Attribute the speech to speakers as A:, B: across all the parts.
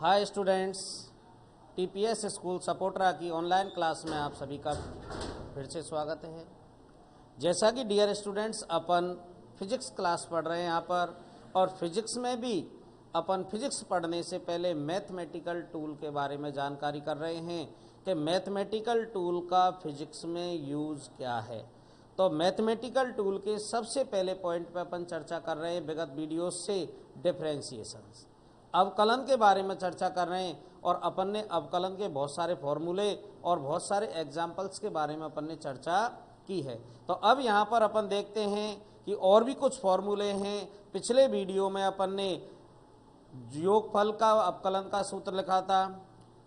A: Hi students, TPS school सपोर्टरा की online class में आप सभी का फिर से स्वागत है। जैसा कि डियर स्टूडेंट्स अपन फिजिक्स क्लास पढ़ रहे हैं यहाँ पर, और फिजिक्स में भी अपन फिजिक्स पढ़ने से पहले मैथमेटिकल टूल के बारे में जानकारी कर रहे हैं कि मैथमेटिकल टूल का फिजिक्स में यूज़ क्या है। तो मैथमेटिकल टूल के सबसे पहले पॉइंट पे अपन चर्चा कर रहे हैं विगत वीडियोस से डिफरेंशिएशंस, अवकलन के बारे में चर्चा कर रहे हैं। और अपन ने अवकलन के बहुत सारे फॉर्मूले और बहुत सारे एग्जाम्पल्स के बारे में अपन ने चर्चा की है। तो अब यहाँ पर अपन देखते हैं कि और भी कुछ फॉर्मूले हैं। पिछले वीडियो में अपन ने योगफल का अवकलन का सूत्र लिखा था,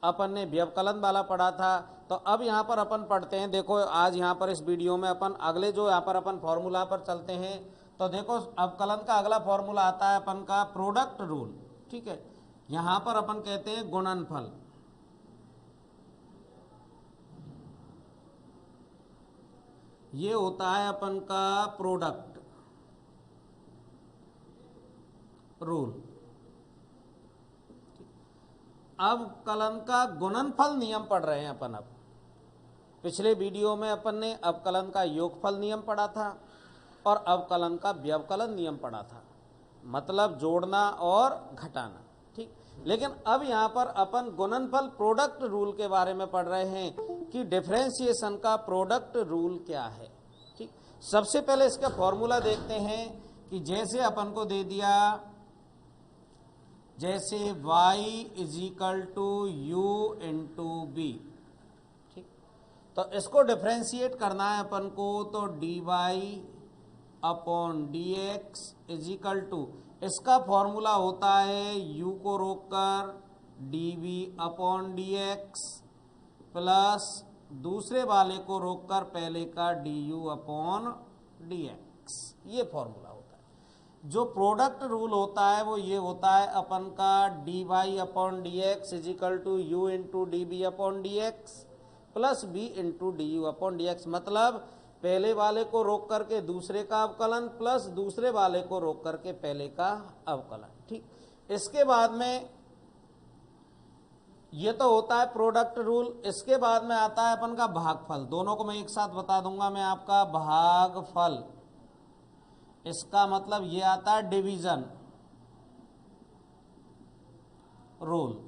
A: अपन ने व्यवकलन वाला पढ़ा था। तो अब यहाँ पर अपन पढ़ते हैं। देखो आज यहाँ पर इस वीडियो में अपन अगले जो यहाँ पर अपन फॉर्मूला पर चलते हैं। तो देखो अवकलन का अगला फॉर्मूला आता है अपन का प्रोडक्ट रूल। ठीक है, यहाँ पर अपन कहते हैं गुणनफल। ये होता है अपन का प्रोडक्ट रूल। अवकलन का गुणनफल नियम पढ़ रहे हैं अपन। अब पिछले वीडियो में अपन ने अवकलन का योगफल नियम पढ़ा था और अवकलन का व्यवकलन नियम पढ़ा था, मतलब जोड़ना और घटाना। ठीक, लेकिन अब यहाँ पर अपन गुणनफल प्रोडक्ट रूल के बारे में पढ़ रहे हैं कि डिफरेंशिएशन का प्रोडक्ट रूल क्या है। ठीक, सबसे पहले इसका फॉर्मूला देखते हैं कि जैसे अपन को दे दिया, जैसे y is equal to U into B. ठीक, तो इसको डिफरेंशिएट करना है अपन को, तो dy upon D x is equal to, इसका फॉर्मूला होता है u को रोककर dv upon D x plus दूसरे वाले को रोककर पहले का du अपॉन डी एक्स। ये फॉर्मूला होता है। जो प्रोडक्ट रूल होता है वो ये होता है अपन का dy upon D x is equal to U into D B upon D x plus B into D you upon D X, मतलब पहले वाले को रोक करके दूसरे का अवकलन प्लस दूसरे वाले को रोक करके पहले का अवकलन। ठीक, इसके बाद में ये तो होता है प्रोडक्ट रूल। इसके बाद में आता है अपन का भागफल। दोनों को मैं एक साथ बता दूंगा मैं आपका। भागफल, इसका मतलब ये आता है डिवीजन रूल।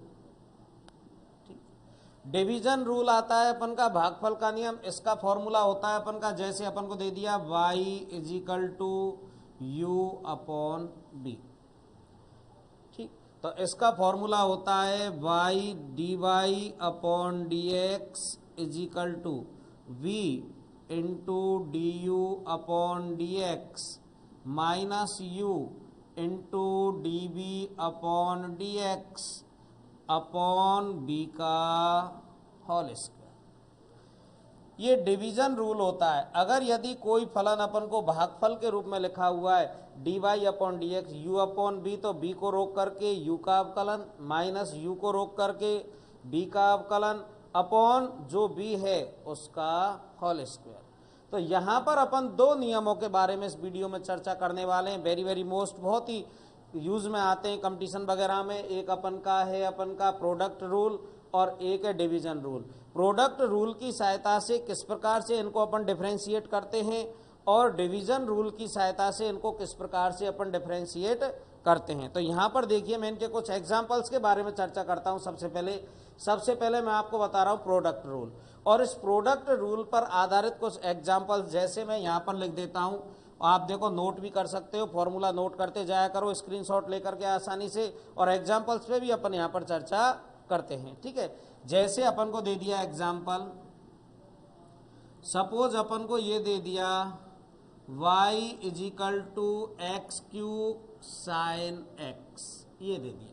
A: डिवीजन रूल आता है अपन का भागफल का नियम। इसका फॉर्मूला होता है अपन का, जैसे अपन को दे दिया y is equal to you upon B. ठीक, तो इसका फॉर्मूला होता है y D Y upon D x is equal to v into D you upon D x minus U into D B upon D x upon B का whole square. ये division rule होता है। अगर यदि कोई फलन अपन को भागफल के रूप में लिखा हुआ है d Y upon D x u upon v, तो बी को रोक करके यू का अवकलन माइनस यू को रोक करके बी का अवकलन अपॉन जो बी है उसका होल स्क्वायर। तो यहाँ पर अपन दो नियमों के बारे में इस वीडियो में चर्चा करने वाले हैं। वेरी वेरी मोस्ट, बहुत ही यूज में आते हैं कंपटीशन वगैरह में। एक अपन का है अपन का प्रोडक्ट रूल और एक है डिवीजन रूल। प्रोडक्ट रूल की सहायता से किस प्रकार से इनको अपन डिफरेंशिएट करते हैं और डिवीजन रूल की सहायता से इनको किस प्रकार से अपन डिफरेंशिएट करते हैं। तो यहाँ पर देखिए मैं इनके कुछ एग्जाम्पल्स के बारे में चर्चा करता हूँ। सबसे पहले मैं आपको बता रहा हूँ प्रोडक्ट रूल, और इस प्रोडक्ट रूल पर आधारित कुछ एग्जाम्पल्स जैसे मैं यहाँ पर लिख देता हूँ। आप देखो नोट भी कर सकते हो, फॉर्मूला नोट करते जाया करो स्क्रीनशॉट लेकर के आसानी से, और एग्जाम्पल्स पे भी अपन यहाँ पर चर्चा करते हैं। ठीक है, जैसे अपन को दे दिया एग्जाम्पल, सपोज अपन को ये दे दिया y is equal to x cube sine x, ये दे दिया।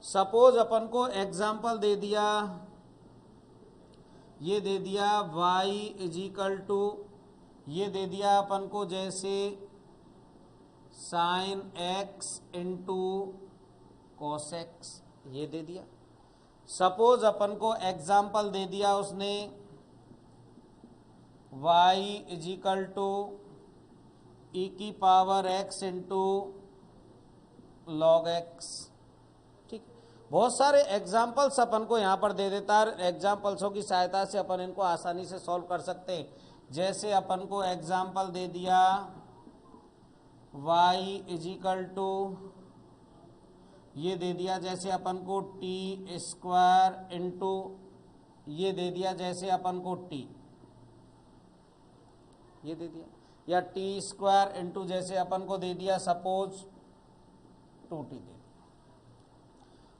A: सपोज अपन को एग्जाम्पल दे दिया, ये दे दिया y इजिकल टू, ये दे दिया अपन को जैसे sign x into cos x, ये दे दिया। सपोज अपन को एग्जाम्पल दे दिया उसने y इजिकल टू ई की power x into log x। ठीक, बहुत सारे एग्जाम्पल्स अपन को यहाँ पर दे देता है, एग्जाम्पल्सों की सहायता से अपन इनको आसानी से सॉल्व कर सकते हैं। जैसे अपन को एग्जाम्पल दे दिया y इजिकल टू, ये दे दिया जैसे अपन को टी स्क्वायर इंटू, ये दे दिया जैसे अपन को टी, ये दे दिया, या टी स्क्वायर इंटू जैसे अपन को दे दिया सपोज 2t दे दिया।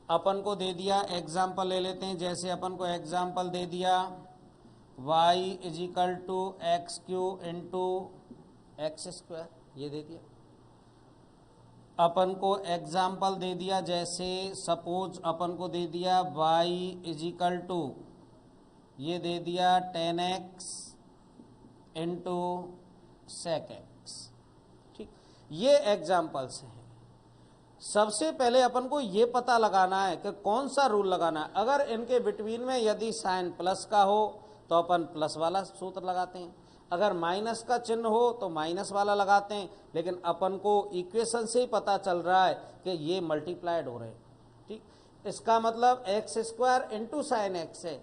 A: अपन को दे दिया एग्जाम्पल ले लेते हैं, जैसे अपन को एग्जाम्पल दे दिया y is equal to x Q into x square, ये दे दिया। अपन को एग्जाम्पल दे दिया जैसे सपोज अपन को दे दिया y इजिकल टू, ये दे दिया 10x इंटू sec x। ठीक, ये एग्जाम्पल्स हैं। सबसे पहले अपन को ये पता लगाना है कि कौन सा रूल लगाना है। अगर इनके बिटवीन में यदि साइन प्लस का हो तो अपन प्लस वाला सूत्र लगाते हैं, अगर माइनस का चिन्ह हो तो माइनस वाला लगाते हैं, लेकिन अपन को इक्वेशन से ही पता चल रहा है कि ये मल्टीप्लाइड हो रहे हैं। ठीक, इसका मतलब x square into sine x है,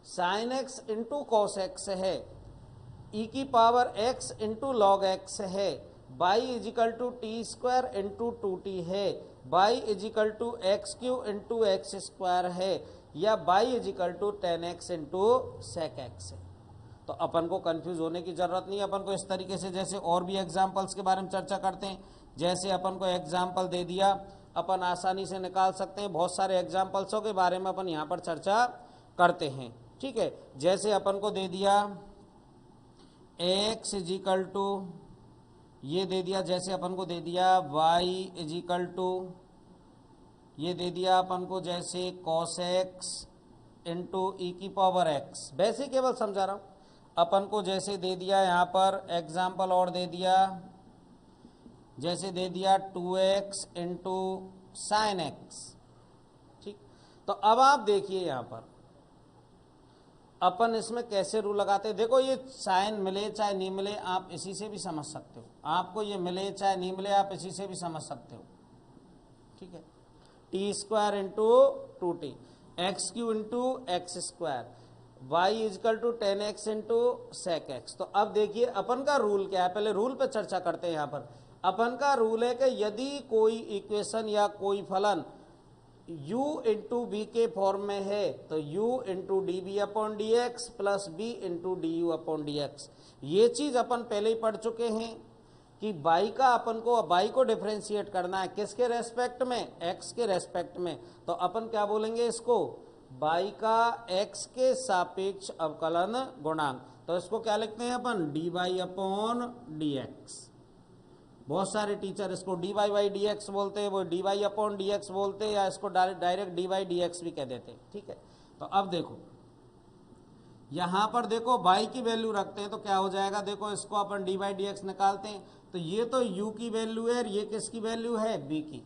A: sine x into cos x है, ई की power x into log x है, y is equal to t square into 2t है, y is equal to x Q into x square है, या y is equal to 10x into sec x है। तो अपन को confuse होने की जरूरत नहीं है। अपन को इस तरीके से जैसे और भी एग्जाम्पल्स के बारे में चर्चा करते हैं, जैसे अपन को एग्जाम्पल दे दिया अपन आसानी से निकाल सकते हैं। बहुत सारे एग्जाम्पल्सों के बारे में अपन यहाँ पर चर्चा करते हैं। ठीक है, जैसे अपन को दे दिया x इजिकल टू, ये दे दिया जैसे अपन को दे दिया y इजिकल टू, ये दे दिया अपन को जैसे cos x इंटू ई की पावर x। वैसे केवल समझा रहा हूँ। अपन को जैसे दे दिया यहाँ पर एग्जाम्पल और दे दिया, जैसे दे दिया 2x इंटू साइन एक्स। ठीक, तो अब आप देखिए यहाँ पर अपन इसमें कैसे रूल लगाते हैं। देखो, ये साइन मिले चाहे नहीं मिले आप इसी से भी समझ सकते हो, आपको ये मिले चाहे नहीं मिले आप इसी से भी समझ सकते हो। ठीक है, t square into 2t, x Q into x square, y is equal to 10x into sec x. तो अब देखिए अपन का रूल क्या है, पहले रूल पे चर्चा करते हैं। यहाँ पर अपन का रूल है कि यदि कोई इक्वेशन या कोई फलन u इंटू बी के फॉर्म में है तो u into D B upon D x plus B into D you upon D x. ये चीज अपन पहले ही पढ़ चुके हैं कि y का अपन को y को डिफरेंशिएट करना है किसके रेस्पेक्ट में, x के रेस्पेक्ट में। तो अपन क्या बोलेंगे इसको, y का x के सापेक्ष अवकलन गुणांक। तो इसको क्या लिखते हैं अपन, d Y upon D x. बहुत सारे टीचर इसको d y by d x बोलते हैं, वो d Y upon D x बोलते हैं, या इसको direct d y d x भी कह देते हैं। ठीक है, तो अब देखो यहाँ पर देखो y की वैल्यू रखते हैं तो क्या हो जाएगा, देखो इसको अपन डी वाई डी एक्स निकालते हैं तो ये तो u की वैल्यू है और ये किसकी वैल्यू है, b की।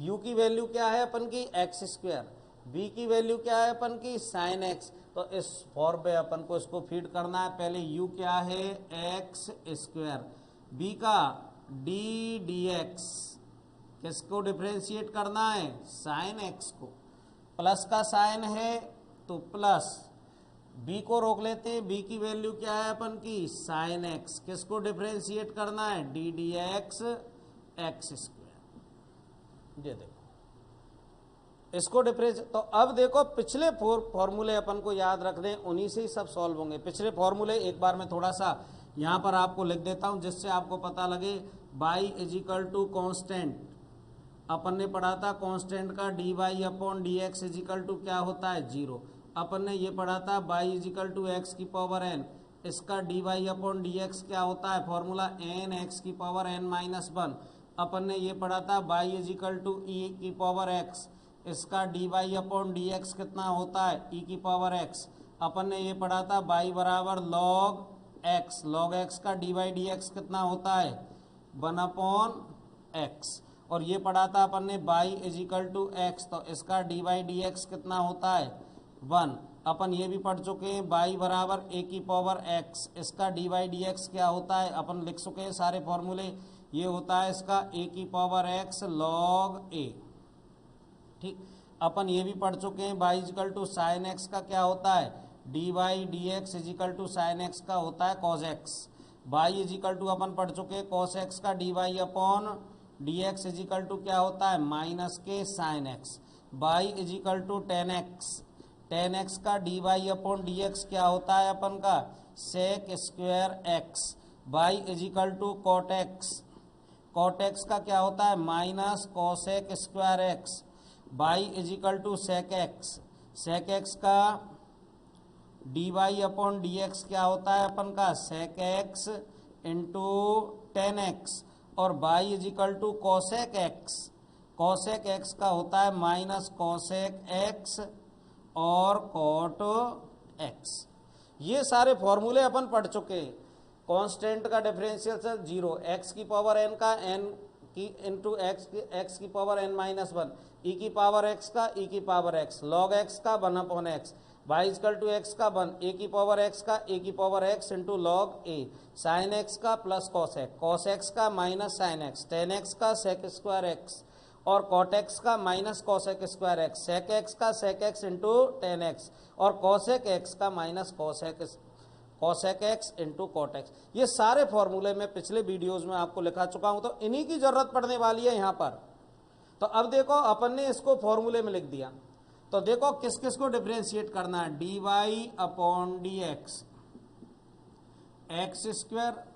A: u की वैल्यू क्या है अपन की, एक्स स्क्वायर, b की वैल्यू क्या है अपन की, साइन एक्स। तो इस फॉर्म पे अपन को इसको फीड करना है। पहले u क्या है, एक्स स्क्वायर, b का डी डी एक्स, किसको डिफ्रेंशिएट करना है, साइन एक्स को, प्लस का साइन है तो प्लस, b को रोक लेते हैं, b की वैल्यू क्या है अपन की, साइन एक्स, किसको डिफ्रेंशिएट करना है, d d x x square. ये देखो इसको डिफरेंशिएट। तो अब देखो पिछले फॉर्मूले अपन को याद रख दें, उन्हीं से ही सब सॉल्व होंगे। पिछले फॉर्मूले एक बार मैं थोड़ा सा यहाँ पर आपको लिख देता हूँ जिससे आपको पता लगे। बाई इजिकल टू कॉन्स्टेंट, अपन ने पढ़ा था कॉन्स्टेंट का d Y upon D x is equal to क्या होता है, 0। अपन ने ये पढ़ा था बाई इजिकल टू एक्स की पावर n, इसका d Y upon D x क्या होता है, फॉर्मूला एन एक्स की पावर n माइनस 1। अपन ने ये पढ़ा था बाई इजिकल टू ई की पावर x, इसका d Y upon D x कितना होता है, ई की पावर x। अपन ने ये पढ़ा था बाई बराबर लॉग x, लॉग x का डी वाई डी एक्स कितना होता है, 1 अपॉन एक्स। और ये पढ़ा था अपन ने बाई इजिकल टू एक्स, तो इसका डी वाई डी एक्स कितना होता है, 1। अपन ये भी पढ़ चुके हैं बाई बराबर ए की पावर एक्स, इसका डी वाई डी एक्स क्या होता है, अपन लिख चुके हैं सारे फॉर्मूले। ये होता है इसका ए की पावर एक्स लॉग ए। ठीक, अपन ये भी पढ़ चुके हैं y is equal to sine x का क्या होता है, d y d x is equal to sine x का होता है cos x. y is equal to अपन पढ़ चुके हैं कॉस एक्स का d Y upon D x is equal to क्या होता है माइनस के sine x. y is equal to tan x का d Y upon D x क्या होता है अपन का sec square x. y is equal to cot x का क्या होता है minus cosec square x. y is equal to sec x का d Y upon D x क्या होता है अपन का sec x into tan x. और y is equal to cosec x का होता है माइनस कॉसेक एक्स और कॉट एक्स। ये सारे फॉर्मूले अपन पढ़ चुके हैं। कांस्टेंट का डिफरेंशियल से 0, एक्स की पावर n का n की इंटू एक्स की पावर n माइनस 1, ई की पावर x का ई की पावर x, लॉग x का 1 upon x, y is equal to x का 1, ए की पावर x का ए की power x into log a, sine x का प्लस कॉस x का minus sine x, tan x का सेक स्क्वायर x और cot x का minus cosec square x, sec x का sec x into tan x और cosec x का minus cosec x into cot x. ये सारे फॉर्मूले मैं पिछले वीडियोस में आपको लिखा चुका हूं, तो इन्हीं की जरूरत पड़ने वाली है यहां पर। तो अब देखो अपन ने इसको फॉर्मूले में लिख दिया, तो देखो किस किस को डिफरेंशिएट करना है, d Y upon D x x square.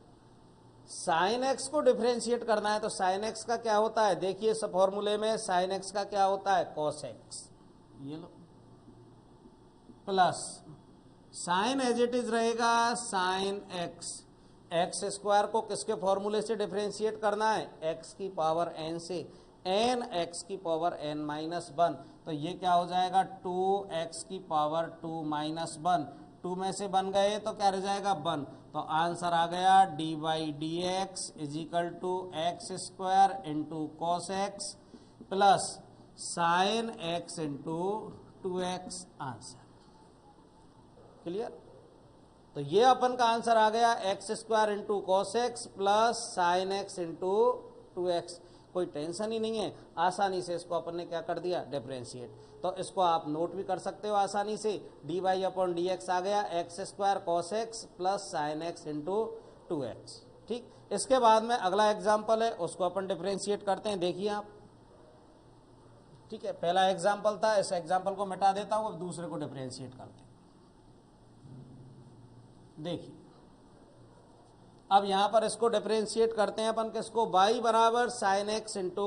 A: Sine x को डिफरेंशिएट करना है तो साइन एक्स का क्या होता है, देखिए इस फॉर्मूले में साइन एक्स का क्या होता है कॉस एक्स, ये लो, plus sine as it is रहेगा साइन एक्स स्क्वायर को किसके फॉर्मूले से डिफरेंशिएट करना है, एक्स की पावर एन से, एन एक्स की पावर एन माइनस 1, तो ये क्या हो जाएगा 2x की पावर 2 माइनस 1, 2 में से बन गए तो क्या रह जाएगा 1, तो आंसर आ गया d y d x is equal to x square into cos x plus sine x into 2x। Answer clear. तो ये अपन का आंसर आ गया x square into cos x plus sine x into 2x। कोई टेंशन ही नहीं है, आसानी से इसको अपन ने क्या कर दिया डिफरेंशिएट। तो इसको आप नोट भी कर सकते हो आसानी से, d Y upon D x आ गया x square cos x plus sine x into 2x। ठीक, इसके बाद में अगला एग्जाम्पल है उसको अपन डिफरेंशिएट करते हैं, देखिए आप। ठीक है, पहला एग्जाम्पल था, इस एग्जाम्पल को मिटा देता हूं, अब दूसरे को डिफरेंशिएट करते हैं। देखिए अब यहां पर इसको डिफरेंशिएट करते हैं अपन किसको, y बराबर sign x into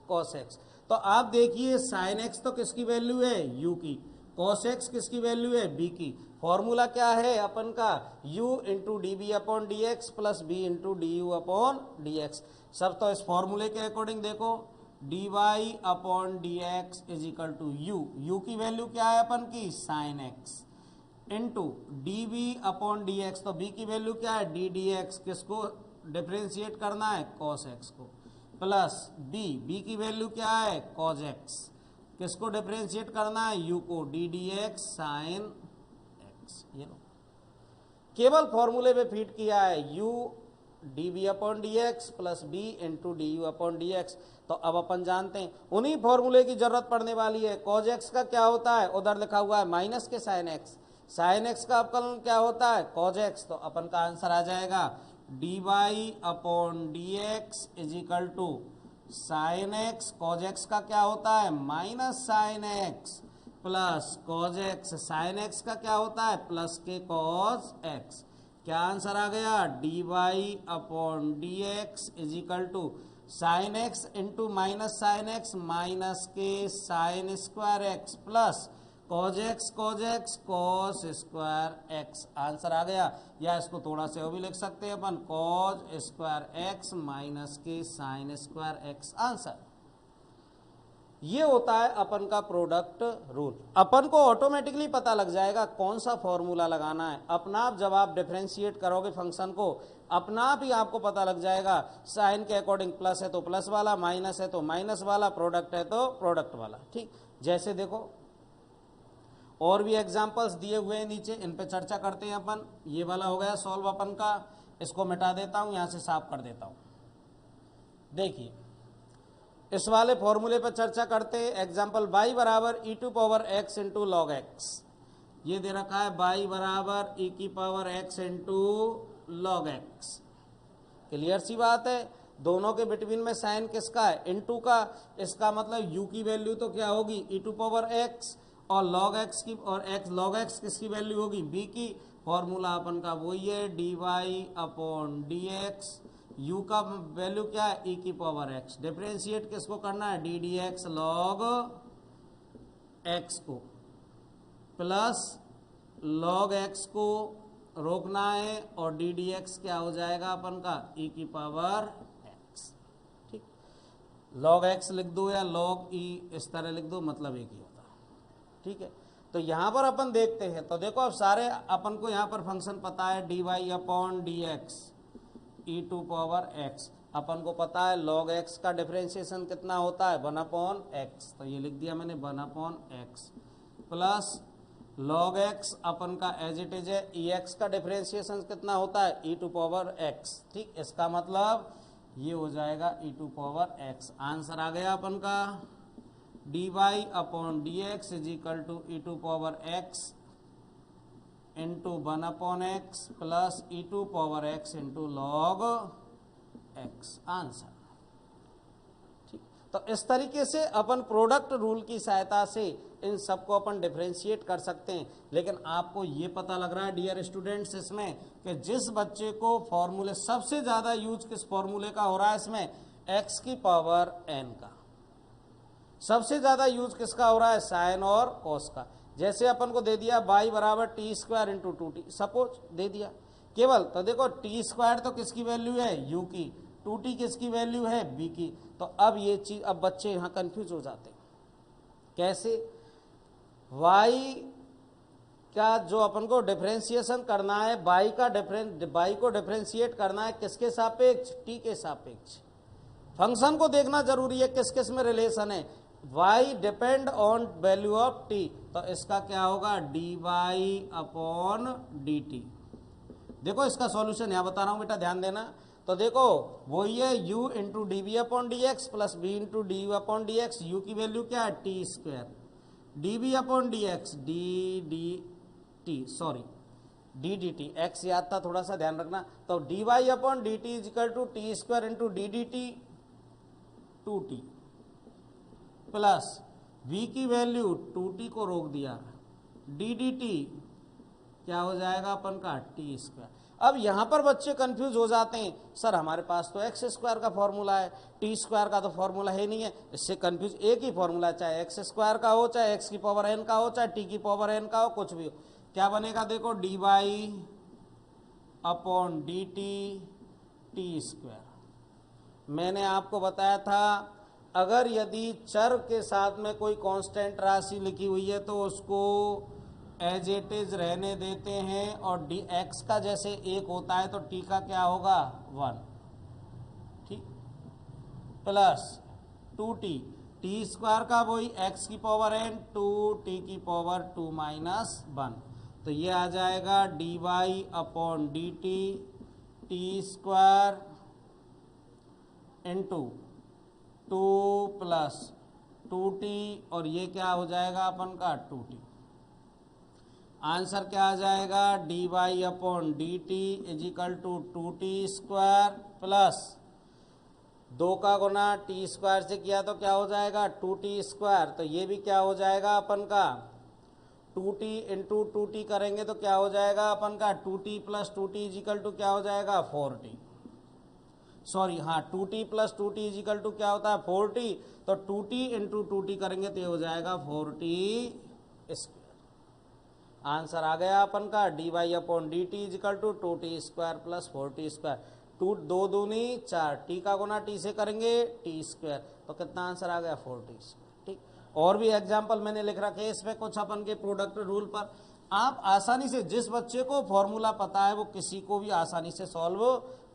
A: cos x. तो आप देखिए साइन एक्स तो किसकी वैल्यू है u की, कॉस एक्स किसकी वैल्यू है b की। फॉर्मूला क्या है अपन का, u into D B upon D x plus B into D you upon D x. सब तो इस फॉर्मूले के अकॉर्डिंग देखो, d Y upon D x is equal to u की वैल्यू क्या है अपन की sine x into D B upon D x, तो बी की वैल्यू क्या है डी डी एक्स, किसको डिफरेंशिएट करना है कॉस एक्स को, प्लस बी की वैल्यू क्या है कॉस एक्स, किसको डिफरेंशिएट करना है यू को, d d x sine x. ये लो केवल फॉर्मूले में फीड किया है u d B upon D x plus B into D you upon D x. तो अब अपन जानते हैं उन्हीं फॉर्मूले की जरूरत पड़ने वाली है। कॉस एक्स का क्या होता है, उधर लिखा हुआ है माइनस के साइन एक्स, साइन एक्स का अवकलन क्या होता है कॉस एक्स। तो अपन का आंसर आ जाएगा d Y upon D x is equal to sine x, cos x का क्या होता है minus sine x plus cos x, sine x का क्या होता है प्लस के कॉस एक्स। क्या आंसर आ गया d Y upon D x is equal to sine x into minus के sine square x plus cos x cos square x. Answer आ गया, या इसको थोड़ा से और भी लिख सकते हैं अपन, कॉज स्क्वायर एक्स माइनस के साइन स्क्वायर एक्स। आंसर ये होता है अपन का प्रोडक्ट रूल। अपन को ऑटोमेटिकली पता लग जाएगा कौन सा फॉर्मूला लगाना है। अपना आप जब आप डिफरेंशिएट करोगे फंक्शन को, अपना आप ही आपको पता लग जाएगा। साइन के अकॉर्डिंग प्लस है तो प्लस वाला, माइनस है तो माइनस वाला, प्रोडक्ट है तो प्रोडक्ट वाला। ठीक, जैसे देखो और भी एग्जाम्पल्स दिए हुए हैं नीचे, इन पे चर्चा करते हैं अपन। ये वाला हो गया सॉल्व अपन का, इसको मिटा देता हूं, यहां से साफ कर देता हूं। देखिए इस वाले फॉर्मूले पर चर्चा करते हैं। एग्जाम्पल y बराबर e to power x into log x, ये दे रखा है y बराबर e की power x into log x. Clear सी बात है, दोनों के बिटवीन में साइन किसका है, इनटू का, इसका मतलब u की वैल्यू तो क्या होगी e टू पावर x, और लॉग एक्स की, और x लॉग एक्स किसकी वैल्यू होगी b की। फॉर्मूला अपन का वही है dy upon D x, u का वैल्यू क्या है e की पावर x, डिफरेंशिएट किसको करना है d d x log x को, प्लस लॉग x को रोकना है, और डी डी एक्स क्या हो जाएगा अपन का e की पावर x। ठीक, लॉग x लिख दो या लॉग e, इस तरह लिख दो, मतलब एक ही होता है। ठीक है, तो यहाँ पर अपन देखते हैं, तो देखो अब सारे अपन को यहाँ पर फंक्शन पता है d Y upon D x e to power x, अपन को पता है लॉग एक्स का डिफरेंशिएशन कितना होता है 1 अपॉन एक्स, तो ये लिख दिया मैंने 1 upon x, plus log x अपन का एज इट इज है ई एक्स का डिफरेंशिएशन कितना होता है ई टू पावर एक्स। ठीक, इसका मतलब ये हो जाएगा e to power x. Answer आ गया अपन का d Y upon D x is equal to e to power x into 1 upon x plus e to power x into log x, answer. ठीक, तो इस तरीके से अपन प्रोडक्ट रूल की सहायता से इन सबको अपन डिफरेंशिएट कर सकते हैं। लेकिन आपको ये पता लग रहा है डियर स्टूडेंट्स इसमें कि जिस बच्चे को फॉर्मूले सबसे ज़्यादा यूज किस फॉर्मूले का हो रहा है, इसमें x की पावर n का सबसे ज़्यादा यूज किसका हो रहा है, साइन और कॉस का। जैसे अपन को दे दिया y बराबर T square into two T, suppose they दिया केवल, तो देखो टी स्क्वायर तो किसकी वैल्यू है u की, 2t किसकी वैल्यू है b की। तो अब ये चीज, अब बच्चे यहाँ कंफ्यूज हो जाते हैं, कैसे y का जो अपन को डिफरेंशिएशन करना है, y को डिफरेंशिएट करना है किसके सापेक्ष, t के सापेक्ष। फंक्शन को देखना जरूरी है किस किस में रिलेशन है, y depend on value of t, तो इसका क्या होगा dy अपॉन डी टी। देखो इसका सॉल्यूशन यहाँ बता रहा हूँ बेटा, ध्यान देना। तो देखो वही है u into D B upon D x plus B into D you upon D x, u की वैल्यू क्या है t square, d B upon D x d d t, sorry d d t, x याद था थोड़ा सा ध्यान रखना। तो d Y upon d t is equal to t square into d d t 2t plus v की value 2t को रोक दिया, डी डी टी क्या हो जाएगा अपन का टी स्क्वायर। अब यहाँ पर बच्चे कंफ्यूज हो जाते हैं, सर हमारे पास तो एक्स स्क्वायर का फॉर्मूला है, टी स्क्वायर का तो फॉर्मूला है नहीं है। इससे कंफ्यूज, एक ही फॉर्मूला, चाहे एक्स स्क्वायर का हो, चाहे एक्स की पावर एन का हो, चाहे टी की पावर एन का हो, कुछ भी हो, क्या बनेगा देखो d Y upon d t square. मैंने आपको बताया था अगर यदि चर के साथ में कोई कांस्टेंट राशि लिखी हुई है तो उसको एज इट इज रहने देते हैं, और डी एक्स का जैसे एक होता है तो टी का क्या होगा 1, ठीक, प्लस 2t, टी स्क्वायर का वही एक्स की पावर n 2t की पावर 2 माइनस 1, तो ये आ जाएगा d Y upon d t square into 2 plus 2t, और ये क्या हो जाएगा अपन का 2t। आंसर क्या आ जाएगा d Y upon d t is equal to 2t square plus 2 का गुना टी स्क्वायर से किया तो क्या हो जाएगा 2t स्क्वायर, तो ये भी क्या हो जाएगा अपन का 2t इंटू 2t करेंगे तो क्या हो जाएगा अपन का 2t plus 2t is equal to क्या हो जाएगा 4t, सॉरी हाँ 2t plus 2t is equal to क्या होता है 4t, तो 2t इंटू 2t करेंगे तो ये हो जाएगा 4t स्क्वायर। आंसर आ गया अपन का d Y upon d t is equal to 2t square plus 4t square, 2 2 दूनी 4, टी का गुना टी से करेंगे टी स्क्वायर, तो कितना आंसर आ गया 4t स्क्वायर। ठीक, और भी एग्जाम्पल मैंने लिख रखे इसमें कुछ अपन के प्रोडक्ट रूल पर, आप आसानी से, जिस बच्चे को फॉर्मूला पता है वो किसी को भी आसानी से सॉल्व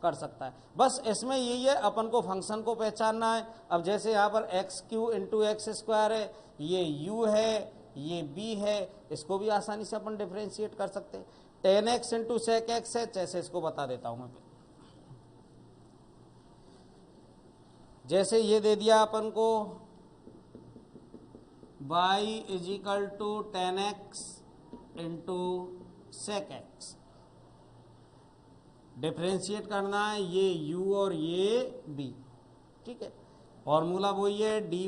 A: कर सकता है। बस इसमें यही है अपन को फंक्शन को पहचानना है। अब जैसे यहाँ पर x Q into x square है, ये u है, ये b है, इसको भी आसानी से अपन डिफरेंशिएट कर सकते हैं। 10x इंटू सेक एक्स है, जैसे इसको बता देता हूँ मैं। जैसे ये दे दिया अपन को y is equal to 10x into sec x, differentiate करना है ये u और ये b, ठीक है। फॉर्मूला वही है dy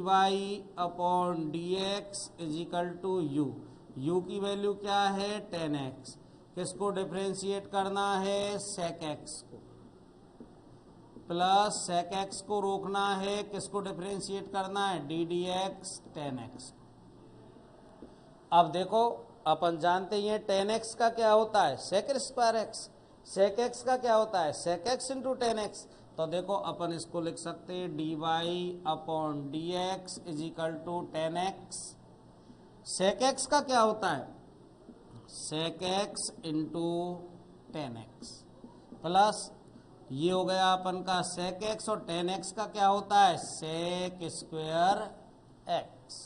A: upon dx is equal to u की वैल्यू क्या है 10x, किसको डिफ्रेंशिएट करना है सेक एक्स को, प्लस सेक एक्स को रोकना है, किसको डिफ्रेंशिएट करना है डी डी एक्स 10x। अब देखो अपन जानते ही हैं 10x का क्या होता है sec square x, sec x का क्या होता है सेक एक्स इंटू 10x। तो देखो अपन इसको लिख सकते हैं d Y upon D x is equal to 10x। Sec x का क्या होता है sec x into 10x, plus ये हो गया अपन का सेक एक्स, और 10x का क्या होता है सेक स्क्वायर एक्स।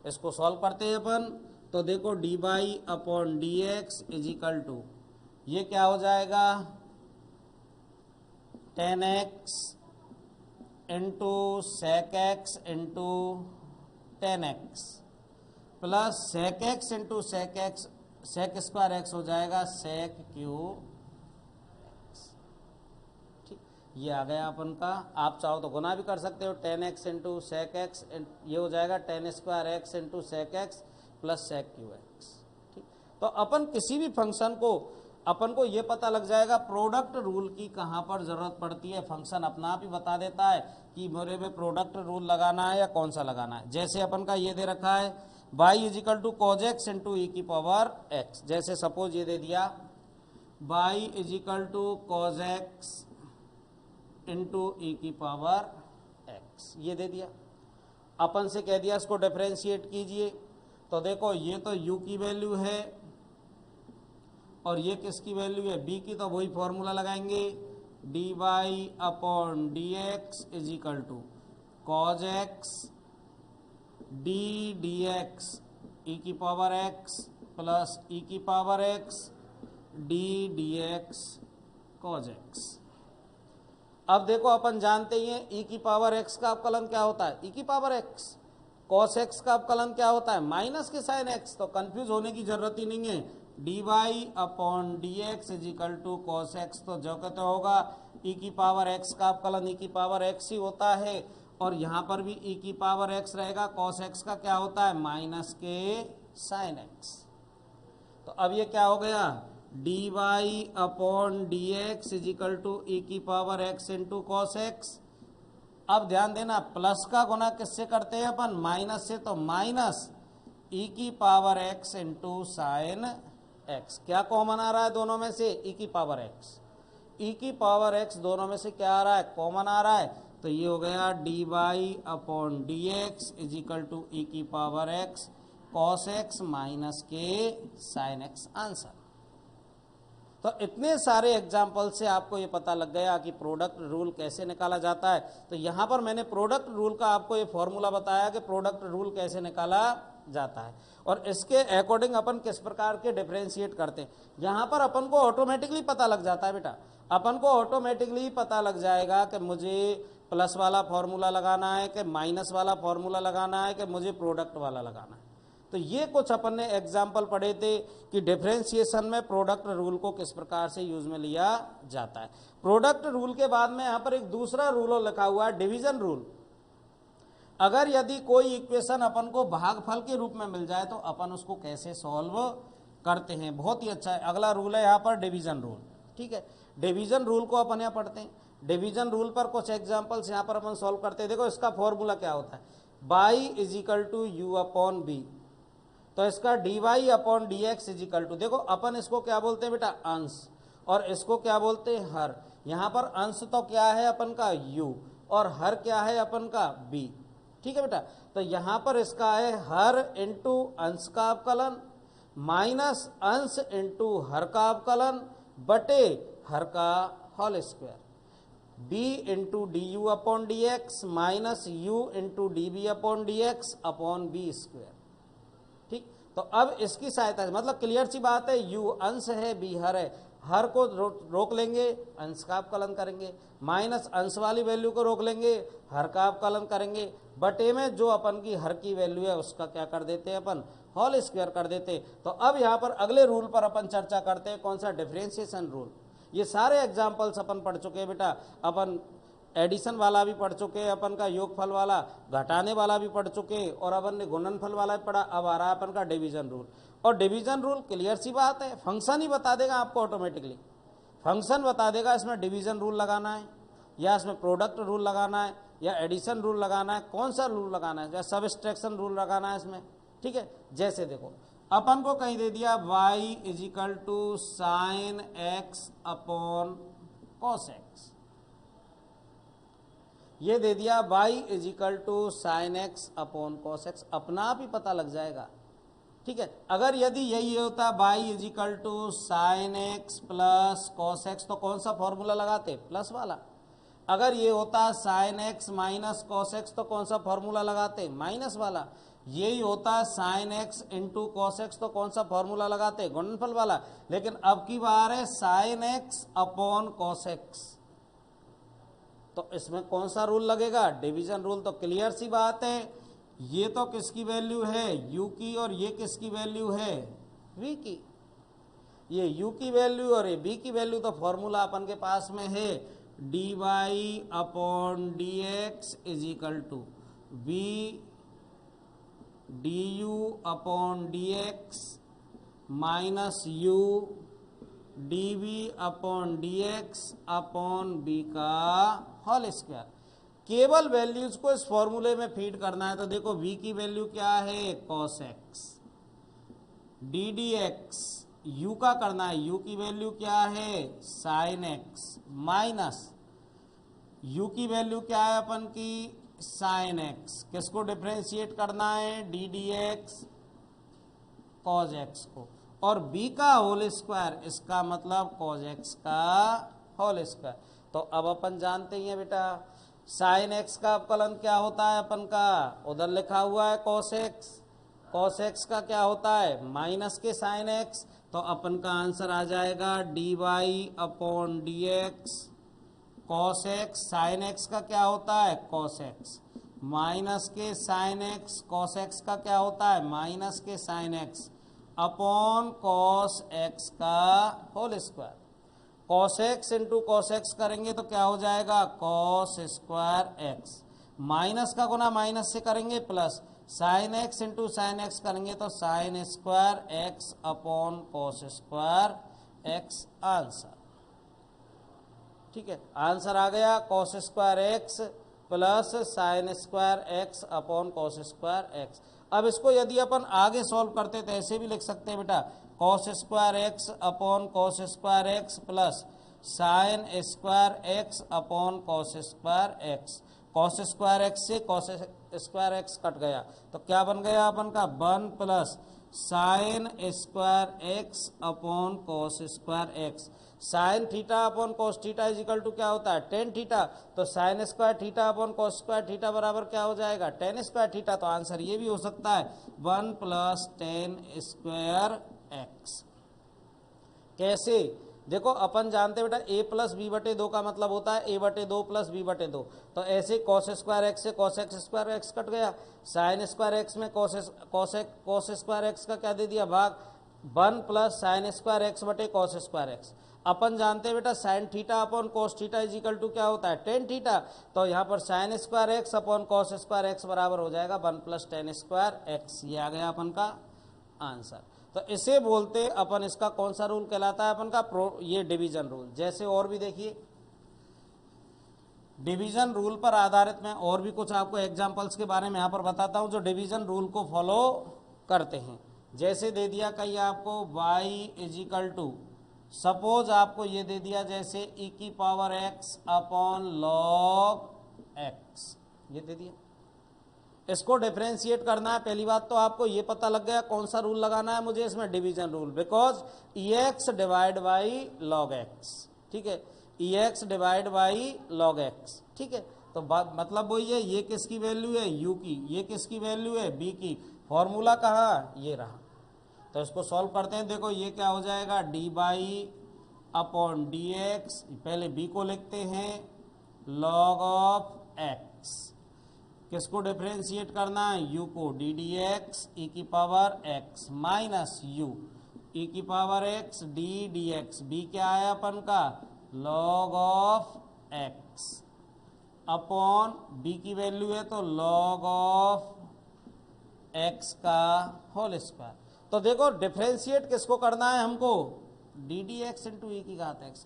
A: इसको सॉल्व करते हैं अपन, तो देखो d y upon D x is equal to ये क्या हो जाएगा 10x into sec x into 10x, plus sec x into sec x, sec square x हो जाएगा सेक क्यूब, ये आ गया अपन का। आप चाहो तो गुना भी कर सकते हो 10x इंटू सेक एक्स, ये हो जाएगा 10 square x into sec x plus sec cube x, ठीक। तो अपन किसी भी फंक्शन को अपन को ये पता लग जाएगा प्रोडक्ट रूल की कहाँ पर ज़रूरत पड़ती है, फंक्शन अपना आप ही बता देता है कि मेरे में प्रोडक्ट रूल लगाना है या कौन सा लगाना है। जैसे अपन का ये दे रखा है y is equal to cos x into e की पावर एक्स, जैसे सपोज ये दे दिया y is equal to cos x into e की पावर एक्स, ये दे दिया। अपन से कह दिया इसको डिफरेंशिएट कीजिए, तो देखो ये तो u की वैल्यू है और ये किसकी वैल्यू है b की, तो वही फॉर्मूला लगाएंगे dy upon D x is equal to cos x d d x e की पावर एक्स प्लस ई की power x d d x cos x. अब देखो अपन जानते ही हैं ई की पावर एक्स का अवकलन क्या होता है ई की पावर एक्स, कॉस एक्स का अवकलन क्या होता है माइनस के साइन एक्स, तो कंफ्यूज होने की जरूरत ही नहीं है। D Y upon D x is equal to cos x, तो जो कहते होगा ई की पावर एक्स का अवकलन ई की पावर एक्स ही होता है, और यहाँ पर भी ई की पावर एक्स रहेगा, कॉस एक्स का क्या होता है माइनस के साइन एक्स। तो अब ये क्या हो गया d Y upon D x is equal to e की power x into cos x. अब ध्यान देना प्लस का गुना किससे करते हैं अपन माइनस से, तो माइनस ई की power x into sine x. क्या कॉमन आ रहा है दोनों में से ई की पावर एक्स, ई की पावर एक्स दोनों में से क्या आ रहा है कॉमन आ रहा है, तो ये हो गया d Y upon D x is equal to e की power x cos x minus के साइन एक्स आंसर। तो इतने सारे एग्जाम्पल से आपको ये पता लग गया कि प्रोडक्ट रूल कैसे निकाला जाता है। तो यहाँ पर मैंने प्रोडक्ट रूल का आपको ये फॉर्मूला बताया कि प्रोडक्ट रूल कैसे निकाला जाता है और इसके अकॉर्डिंग अपन किस प्रकार के डिफरेंशिएट करते हैं। यहाँ पर अपन को ऑटोमेटिकली पता लग जाता है बेटा, अपन को ऑटोमेटिकली पता लग जाएगा कि मुझे प्लस वाला फॉर्मूला लगाना है कि माइनस वाला फॉर्मूला लगाना है कि मुझे प्रोडक्ट वाला लगाना है। तो ये कुछ अपन ने एग्जाम्पल पढ़े थे कि डिफरेंशिएशन में प्रोडक्ट रूल को किस प्रकार से यूज में लिया जाता है। प्रोडक्ट रूल के बाद में यहाँ पर एक दूसरा रूल लिखा हुआ है डिवीजन रूल। अगर यदि कोई इक्वेशन अपन को भागफल के रूप में मिल जाए तो अपन उसको कैसे सॉल्व करते हैं, बहुत ही अच्छा है। अगला रूल है यहाँ पर डिवीजन रूल, ठीक है। डिवीजन रूल को अपन यहाँ पढ़ते हैं। डिवीजन रूल पर कुछ एग्जाम्पल्स यहाँ पर अपन सॉल्व करते हैं। देखो इसका फॉर्मूला क्या होता है y is equal to you upon v, तो इसका d Y upon D x is equal to, देखो अपन इसको क्या बोलते हैं बेटा अंश और इसको क्या बोलते हैं हर। यहाँ पर अंश तो क्या है अपन का u और हर क्या है अपन का b, ठीक है बेटा। तो यहाँ पर इसका है हर इंटू अंश का अवकलन माइनस अंश इंटू हर का अवकलन बटे हर का whole square, b into D you upon D x minus u into D B upon D x upon v square, ठीक। तो अब इसकी सहायता से मतलब क्लियर सी बात है u अंश है b हर है, हर को रोक लेंगे, अंश का अवकलन करेंगे, माइनस अंश वाली वैल्यू को रोक लेंगे, हर का अवकलन करेंगे, बटे में जो अपन की हर की वैल्यू है उसका क्या कर देते हैं अपन, होल स्क्वायर कर देते। तो अब यहाँ पर अगले रूल पर अपन चर्चा करते हैं, कौन सा, डिफरेंशिएशन रूल। ये सारे एग्जाम्पल्स अपन पढ़ चुके हैं बेटा, अपन एडिशन वाला भी पढ़ चुके हैं, अपन का योगफल वाला, घटाने वाला भी पढ़ चुके हैं, और अपन ने गुणनफल वाला भी पढ़ा। अब आ रहा है अपन का डिवीजन रूल। और डिवीजन रूल क्लियर सी बात है, फंक्शन ही बता देगा आपको ऑटोमेटिकली, फंक्शन बता देगा इसमें डिवीजन रूल लगाना है या इसमें प्रोडक्ट रूल लगाना है या एडिशन रूल लगाना है, कौन सा रूल लगाना है, या सब्सट्रैक्शन रूल लगाना है इसमें। ठीक है, जैसे देखो अपन को कहीं दे दिया y is equal to sine x upon cos x, ये दे दिया y is equal to sine x upon cos x, अपना आप ही पता लग जाएगा। ठीक है, अगर यदि यही होता y is equal to sine x plus cos x तो कौन सा फॉर्मूला लगाते, प्लस वाला। अगर ये होता sine x minus cos x तो कौन सा फॉर्मूला लगाते, माइनस वाला। यही होता sign x into cos x तो कौन सा फॉर्मूला लगाते, गुणनफल वाला। लेकिन अब की बार है sine x upon cos x, तो इसमें कौन सा रूल लगेगा, डिवीजन रूल। तो क्लियर सी बात है, ये तो किसकी वैल्यू है, u की, और ये किसकी वैल्यू है, v की। ये u की वैल्यू और ये v की वैल्यू, तो फॉर्मूला अपन के पास में है dy upon D x is equal to v du upon D x minus u dv upon D x upon b का होल स्क्वायर। केवल वैल्यूज को इस फॉर्मूले में फीड करना है। तो देखो v की वैल्यू क्या है, cos x, D d x, u का करना है, u की वैल्यू क्या है, sin x, माइनस u की वैल्यू क्या है अपन की, sin x, किसको डिफ्रेंशिएट करना है, d d x cos x को, और b का होल स्क्वायर, इसका मतलब cos x का होल स्क्वायर। तो अब अपन जानते ही हैं बेटा साइन एक्स का अवकलन क्या होता है अपन का, उधर लिखा हुआ है cos x, cos x का क्या होता है, माइनस के साइन x। तो अपन का आंसर आ जाएगा d Y upon D x cos x, sine x का क्या होता है, cos x, माइनस के साइन एक्स, cos x का क्या होता है, माइनस के sine x, upon cos x का whole square. cos x into cos x करेंगे तो क्या हो जाएगा, cos स्क्वायर एक्स, माइनस का गुना माइनस से करेंगे plus, sine x into sine x करेंगे तो sine square x upon cos square x, answer. ठीक है, आंसर आ गया cos square x plus sine square x upon cos square x. अब इसको यदि अपन आगे सॉल्व करते तो ऐसे भी लिख सकते हैं बेटा, cos square x upon cos square x plus sine square x upon cos square x. Cos square x से कॉस स्क्वायर एक्स कट गया तो क्या बन गया अपन का, 1 plus sine square x upon cos square x. Sine theta upon cos theta is equal to क्या होता है, टेन थीटा। तो sine square theta upon cos square theta बराबर क्या हो जाएगा, टेन स्क्वायर थीटा। तो आंसर ये भी हो सकता है 1 प्लस टेन स्क्वायर एक्स। कैसे, देखो अपन जानते हैं बेटा a प्लस बी बटे 2 का मतलब होता है a बटे 2 प्लस बी बटे 2। तो ऐसे कॉस स्क्वायर एक्स से cos x square x cut गया, साइन स्क्वायर एक्स में कॉस स्क्वायर एक्स का क्या दे दिया भाग, 1 प्लस साइन स्क्वायर एक्स बटे कॉस स्क्वायर एक्स। अपन जानते हैं बेटा sine theta upon cos theta is equal to क्या होता है, टेन थीटा। तो यहाँ पर sine square x upon cos square x बराबर हो जाएगा 1 प्लस टेन स्क्वायर एक्स। ये आ गया अपन का आंसर। तो इसे बोलते अपन, इसका कौन सा रूल कहलाता है अपन का, ये डिवीजन रूल। जैसे और भी देखिए डिवीजन रूल पर आधारित मैं और भी कुछ आपको एग्जांपल्स के बारे में यहाँ पर बताता हूँ जो डिवीजन रूल को फॉलो करते हैं। जैसे दे दिया कहीं आपको y is equal to, suppose आपको ये दे दिया जैसे e की power x upon log x, ये दे दिया। इसको डिफरेंशिएट करना है। पहली बात तो आपको ये पता लग गया कौन सा रूल लगाना है मुझे इसमें, division rule, because ex divide by log x। ठीक है, ex divide by log x। ठीक है, तो मतलब वही है, ये किसकी वैल्यू है, u की, ये किसकी वैल्यू है, b की। फॉर्मूला कहाँ, ये रहा। तो इसको सॉल्व करते हैं। देखो ये क्या हो जाएगा, d y upon D x, पहले बी को लिखते हैं लॉग ऑफ एक्स, किसको डिफ्रेंशिएट करना है, यू को, डी डी एक्स ई की power x minus u e की power x d d x, b क्या है अपन का, log of x upon b की वैल्यू है तो लॉग ऑफ एक्स का होल स्क्वायर। तो देखो डिफ्रेंशिएट किसको करना है हमको, d d x into e की घात एक्स,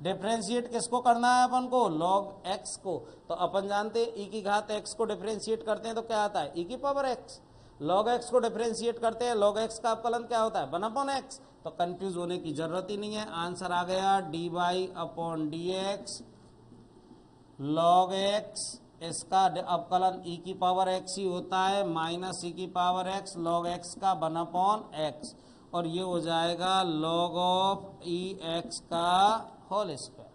A: डिफ्रेंशिएट किसको करना है अपन को, लॉग एक्स को। तो अपन जानते हैं ई की घात एक्स को डिफ्रेंशिएट करते हैं तो क्या आता है, ई की पावर एक्स, लॉग एक्स को डिफ्रेंशिएट करते हैं, लॉग एक्स का अवकलन क्या होता है, 1/x। तो कंफ्यूज होने की जरूरत ही नहीं है, आंसर आ गया d Y upon D x log x, इसका अवकलन ई की पावर एक्स ही होता है माइनस ई की पावर एक्स लॉग एक्स का 1/x, और ये हो जाएगा लॉग ऑफ ई एक्स का होल स्क्वायर।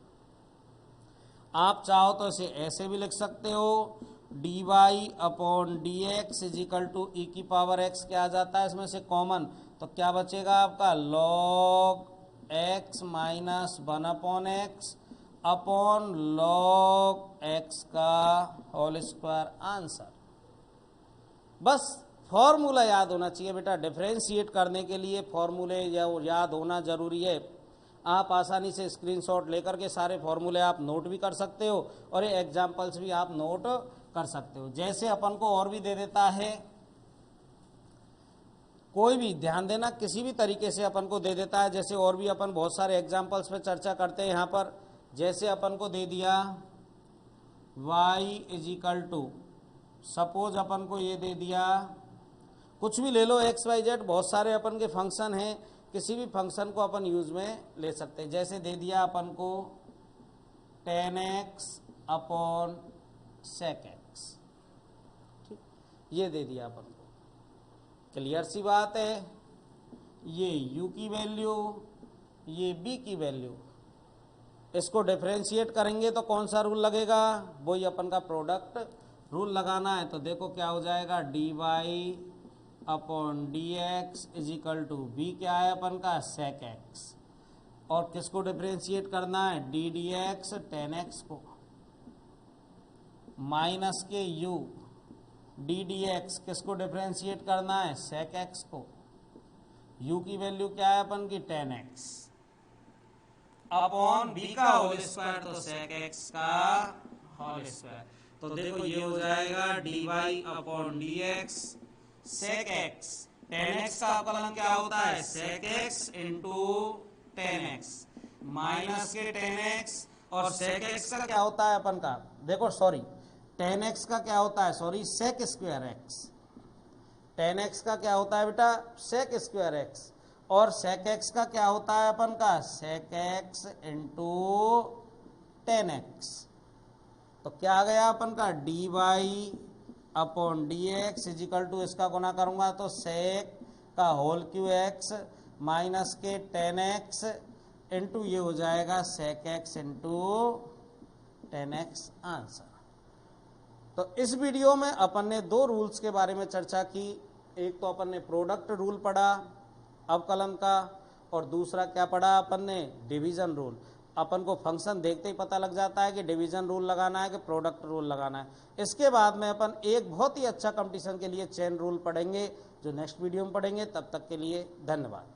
A: आप चाहो तो इसे ऐसे भी लिख सकते हो, d Y upon D x is equal to e की पावर एक्स क्या आ जाता है इसमें से कॉमन, तो क्या बचेगा आपका log x minus 1/x upon log x का होल स्क्वायर, आंसर। बस फॉर्मूला याद होना चाहिए बेटा, डिफरेंशिएट करने के लिए फॉर्मूले याद होना जरूरी है। आप आसानी से स्क्रीनशॉट लेकर के सारे फॉर्मूले आप नोट भी कर सकते हो और ये एग्जाम्पल्स भी आप नोट कर सकते हो। जैसे अपन को और भी दे देता है, कोई भी ध्यान देना किसी भी तरीके से अपन को दे देता है, जैसे और भी अपन बहुत सारे एग्जाम्पल्स पे चर्चा करते हैं यहाँ पर। जैसे अपन को दे दिया y is equal to, suppose अपन को ये दे दिया, कुछ भी ले लो x y z, बहुत सारे अपन के फंक्शन हैं, किसी भी फंक्शन को अपन यूज में ले सकते हैं। जैसे दे दिया अपन को tan x upon sec x, ठीक, ये दे दिया अपन को, क्लियर सी बात है। ये u की वैल्यू, ये b की वैल्यू, इसको डिफरेंशिएट करेंगे तो कौन सा रूल लगेगा, वही अपन का प्रोडक्ट रूल लगाना है। तो देखो क्या हो जाएगा, d Y upon D x is equal to v क्या है अपन का, सेक एक्स, और किसको डिफरेंशिएट करना है, d d x tan x को, माइनस के यू डी डी एक्स किसको डिफरेंशिएट करना है, सेक एक्स को, यू की वैल्यू क्या है अपन की, टेन एक्स अपॉन बी का होल स्क्वायर, तो सेक एक्स का होल स्क्वायर। तो देखो ये हो जाएगा d Y upon D x sec x, tan x का अवकलन क्या होता है, sec x into tan x minus के टेन एक्स, और सेक एक्स का क्या होता है अपन का, देखो सॉरी टेन एक्स का क्या होता है, sorry sec square x, tan x का क्या होता है बेटा, सेक स्क्वायर एक्स, और सेक एक्स का क्या होता है अपन का, sec x into tan x. तो क्या आ गया अपन का, d Y upon D x is equal to, इसका गुना करूंगा तो सेक का होल क्यू एक्स माइनस के टेन एक्स इंटू ये हो जाएगा sec x into tan x, answer. तो इस वीडियो में अपन ने दो रूल्स के बारे में चर्चा की, एक तो अपन ने प्रोडक्ट रूल पढ़ा अवकलन का, और दूसरा क्या पढ़ा अपन ने, डिवीजन रूल। अपन को फंक्शन देखते ही पता लग जाता है कि डिवीजन रूल लगाना है कि प्रोडक्ट रूल लगाना है। इसके बाद में अपन एक बहुत ही अच्छा कंपटीशन के लिए चेन रूल पढ़ेंगे, जो नेक्स्ट वीडियो में पढ़ेंगे। तब तक के लिए धन्यवाद।